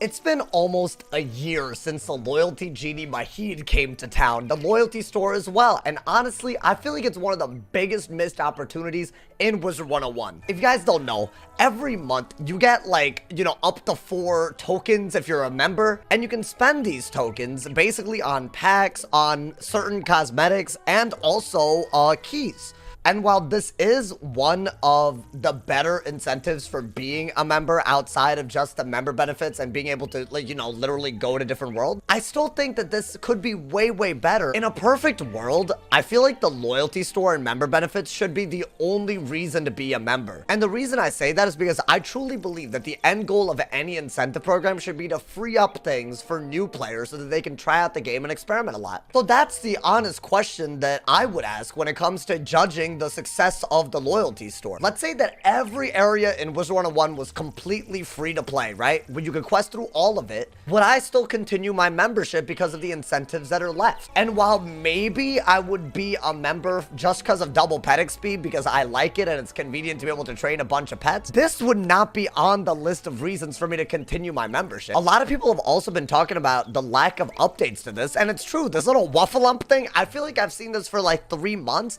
It's been almost a year since the Loyalty Genie Mahid came to town, the loyalty store as well, and honestly, I feel like it's one of the biggest missed opportunities in Wizard101. If you guys don't know, every month you get like, up to 4 tokens if you're a member, and you can spend these tokens basically on packs, on certain cosmetics, and also keys. And while this is one of the better incentives for being a member outside of just the member benefits and being able to, literally go to different worlds, I still think that this could be way, way better. In a perfect world, I feel like the loyalty store and member benefits should be the only reason to be a member. And the reason I say that is because I truly believe that the end goal of any incentive program should be to free up things for new players so that they can try out the game and experiment a lot. So that's the honest question that I would ask when it comes to judging the success of the loyalty store. Let's say that every area in Wizard101 was completely free to play, right? When you could quest through all of it, would I still continue my membership because of the incentives that are left? And while maybe I would be a member just because of double pet XP because I like it and it's convenient to be able to train a bunch of pets, this would not be on the list of reasons for me to continue my membership. A lot of people have also been talking about the lack of updates to this, and it's true. This little Wuffalump thing, I feel like I've seen this for like 3 months.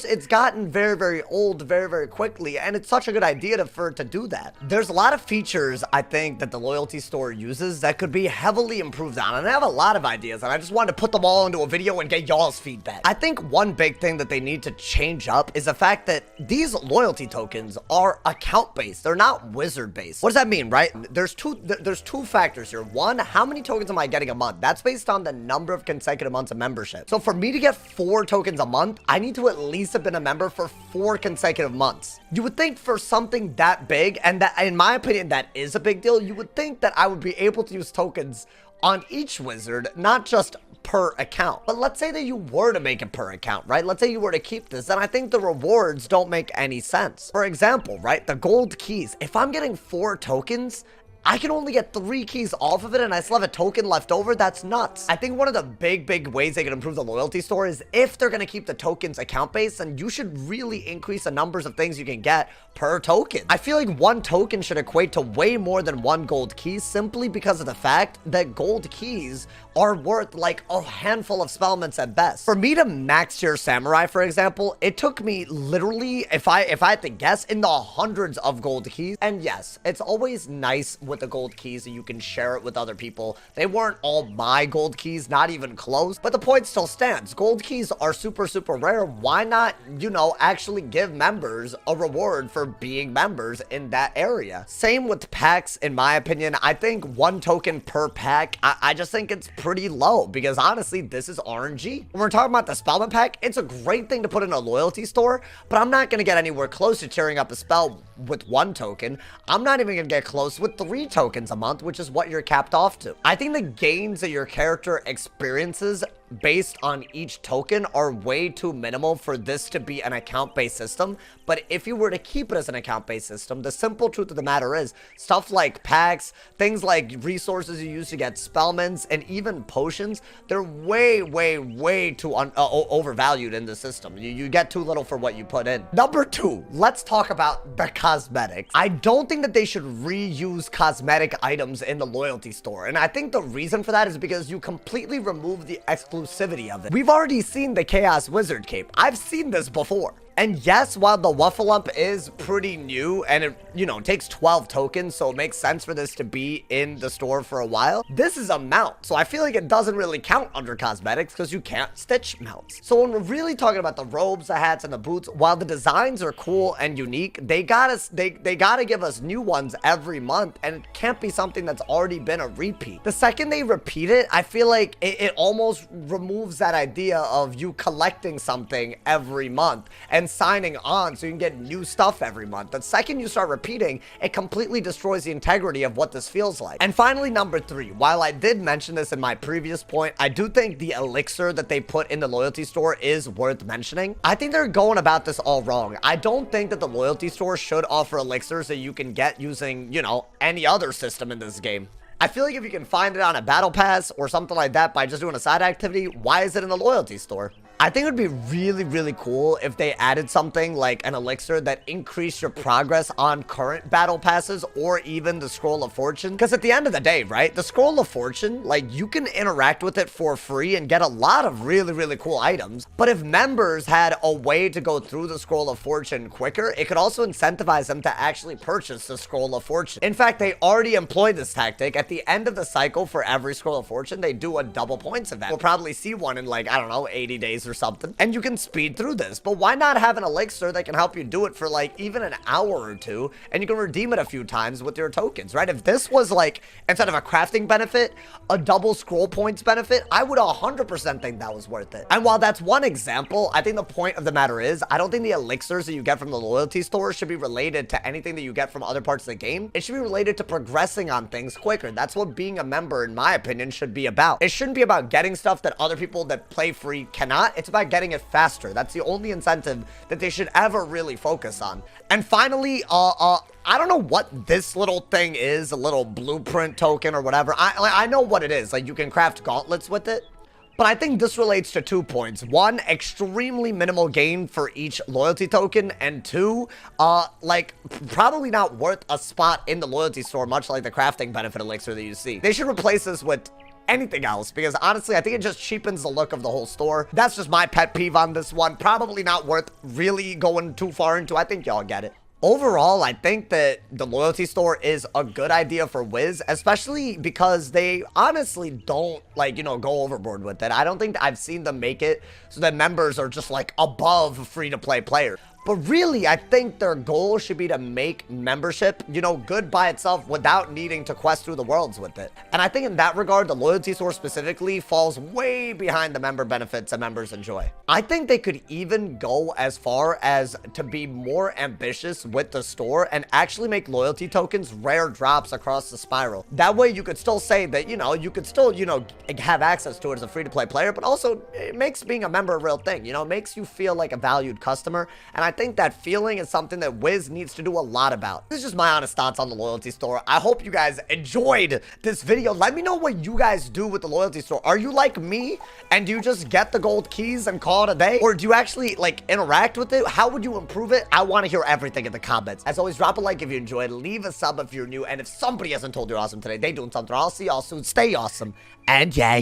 It's gotten very, very old very, very quickly, and it's such a good idea for it to do that. There's a lot of features I think that the loyalty store uses that could be heavily improved on, and I have a lot of ideas, and I just wanted to put them all into a video and get y'all's feedback. I think one big thing that they need to change up is the fact that these loyalty tokens are account-based. They're not wizard-based. What does that mean, right? There's two factors here. One, how many tokens am I getting a month? That's based on the number of consecutive months of membership. So for me to get 4 tokens a month, I need to at least have been a member for 4 consecutive months. You would think for something that big, and that, in my opinion, that is a big deal, you would think that I would be able to use tokens on each wizard, not just per account. But let's say that you were to make it per account, right? Let's say you were to keep this, then I think the rewards don't make any sense. For example, right, the gold keys, if I'm getting 4 tokens, I can only get 3 keys off of it and I still have a token left over. That's nuts. I think one of the big ways they can improve the loyalty store is if they're going to keep the tokens account based, then you should really increase the numbers of things you can get per token. I feel like 1 token should equate to way more than 1 gold key simply because of the fact that gold keys are worth like a handful of spellments at best. For me to max tier samurai, for example, it took me literally, if I had to guess, in the hundreds of gold keys. And yes, it's always nice with the gold keys that you can share it with other people. They weren't all my gold keys, not even close, but the point still stands. Gold keys are super rare. Why not, actually give members a reward for being members in that area? Same with packs, in my opinion. I think 1 token per pack, I just think it's pretty low because honestly, this is RNG. When we're talking about the Spellman pack, it's a great thing to put in a loyalty store, but I'm not going to get anywhere close to tearing up a spell with 1 token. I'm not even going to get close with 3 tokens a month, which is what you're capped off to. I think the gains that your character experiences based on each token are way too minimal for this to be an account-based system. But if you were to keep it as an account-based system, the simple truth of the matter is stuff like packs, things like resources you use to get spellments, and even potions, they're way too overvalued in the system. You get too little for what you put in. Number 2, let's talk about the cosmetics. I don't think that they should reuse cosmetic items in the loyalty store, and I think the reason for that is because you completely remove the exclusivity of it. We've already seen the Chaos Wizard cape. I've seen this before. And yes, while the Wuffalump is pretty new and it, takes 12 tokens, so it makes sense for this to be in the store for a while, this is a mount. So I feel like it doesn't really count under cosmetics because you can't stitch mounts. So when we're really talking about the robes, the hats, and the boots, while the designs are cool and unique, they gotta give us new ones every month, and it can't be something that's already been a repeat. The second they repeat it, I feel like it almost removes that idea of you collecting something every month and signing on so you can get new stuff every month. The second you start repeating, it completely destroys the integrity of what this feels like. And finally, number 3, while I did mention this in my previous point, I do think the elixir that they put in the loyalty store is worth mentioning. I think they're going about this all wrong. I don't think that the loyalty store should offer elixirs that you can get using, any other system in this game. I feel like if you can find it on a battle pass or something like that by just doing a side activity, why is it in the loyalty store? I think it would be really, really cool if they added something like an elixir that increased your progress on current battle passes or even the Scroll of Fortune. Because at the end of the day, right, the Scroll of Fortune, like, you can interact with it for free and get a lot of really, really cool items. But if members had a way to go through the Scroll of Fortune quicker, it could also incentivize them to actually purchase the Scroll of Fortune. In fact, they already employed this tactic. At the end of the cycle for every Scroll of Fortune, they do a double points event. We'll probably see one in, like, I don't know, 80 days or something, and you can speed through this. But why not have an elixir that can help you do it for like even an hour or two, and you can redeem it a few times with your tokens, right? If this was like, instead of a crafting benefit, a double scroll points benefit, I would 100% think that was worth it. And while that's one example, I think the point of the matter is, I don't think the elixirs that you get from the loyalty store should be related to anything that you get from other parts of the game. It should be related to progressing on things quicker. That's what being a member, in my opinion, should be about. It shouldn't be about getting stuff that other people that play free cannot. It's about getting it faster. That's the only incentive that they should ever really focus on. And finally, I don't know what this little thing is, a little blueprint token or whatever. I know what it is. Like, you can craft gauntlets with it. But I think this relates to 2 points. One, extremely minimal gain for each loyalty token. And two, like, probably not worth a spot in the loyalty store, much like the crafting benefit elixir that you see. They should replace this with anything else, because honestly, I think it just cheapens the look of the whole store. That's just my pet peeve on this one. Probably not worth really going too far into. I think y'all get it. Overall, I think that the loyalty store is a good idea for Wiz, especially because they honestly don't, like, you know, go overboard with it. I don't think I've seen them make it so that members are just, like, above free-to-play players. But really, I think their goal should be to make membership, you know, good by itself without needing to quest through the worlds with it. And I think in that regard, the loyalty store specifically falls way behind the member benefits that members enjoy. I think they could even go as far as to be more ambitious with the store and actually make loyalty tokens rare drops across the spiral. That way you could still say that, you know, you could still, you know, have access to it as a free-to-play player, but also it makes being a member a real thing, you know, it makes you feel like a valued customer. And I think that feeling is something that Wiz needs to do a lot about. This is just my honest thoughts on the loyalty store. I hope you guys enjoyed this video. Let me know what you guys do with the loyalty store. Are you like me and do you just get the gold keys and call it a day? Or do you actually like interact with it? How would you improve it? I want to hear everything in the comments. As always, drop a like if you enjoyed, leave a sub if you're new, and if somebody hasn't told you awesome today, they doing something. I'll see y'all soon. Stay awesome, and yeah.